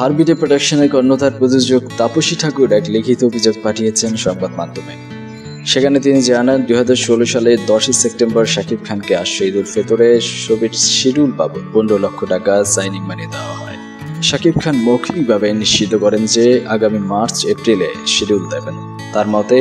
হারবিটে প্রোডাকশনের কর্ণধার প্রযোজক তাপসী ঠাকুর এক লিখিত অভিযোগ পাঠিয়েছেন সংবাদ মাধ্যমে। সেখানে তিনি জানান 2016 সালের 10 সেপ্টেম্বর শাকিব খানকে আসছে ঈদুল ফিতরে ছবির শিডিউল বাবদ 15 লক্ষ টাকা সাইনিং মানি দেওয়া হয়। শাকিব খান মৌখিকভাবে নিশ্চিত করেন যে আগামী মার্চ এপ্রিলে শিডিউল দেবেন। তার মতে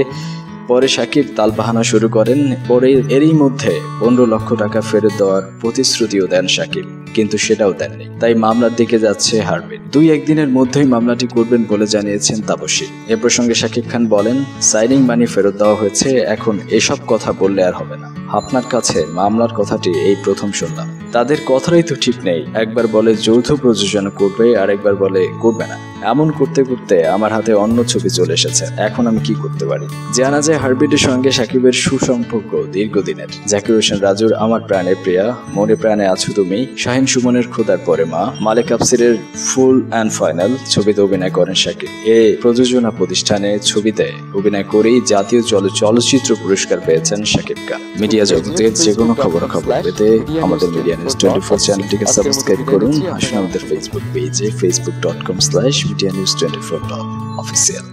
পরে শাকিব তালবাহানা শুরু করেন। পরে এরই মধ্যে 15 লক্ষ টাকা ফেরত দেওয়ার প্রতিশ্রুতিও দেন শাকিব, কিন্তু সেটাও দেননি। তাই মামলার দিকে যাচ্ছে হারবিট। 2-1 দিনের মধ্যেই মামলাটি করবেন বলে জানিয়েছেন তাপসী। এ প্রসঙ্গে শাকিব খান বলেন, সাইনিং মানি ফেরত দেওয়া হয়েছে, এখন এসব কথা বললে আর হবে না। আপনার কাছে মামলার কথাটি এই প্রথম শুনলাম। তাদের কথাই তো ঠিক নেই, একবার বলে যৌথ প্রযোজনা করবে আর একবার বলে করবে না। এমন করতে করতে আমার হাতে অন্য ছবি চলে এসেছে, এখন আমি কি করতে পারি? জানা যায় হারবিটের সঙ্গে শাকিবের সুসম্পর্ক দীর্ঘদিনের। জাকির হোসেন রাজুর আমার প্রাণের প্রিয়া, মনে প্রাণে আছো তুমি, শাহিন সুমনের খোদার পরে মা, মালেক আফসিরের ফুল অ্যান্ড ফাইনাল ছবিতে অভিনয় করেন শাকিব। এই প্রযোজনা প্রতিষ্ঠানে ছবিতে অভিনয় করেই জাতীয় চলচ্চিত্র পুরস্কার পেয়েছেন শাকিব খান। মিডিয়া জগতের যে কোনো খবর পেতে আমাদের মিডিয়া নিউজ 24 চ্যানেলটিকে সাবস্ক্রাইব করুন। আসুন আমাদের ফেসবুক পেজে facebook.com/medianews24.official।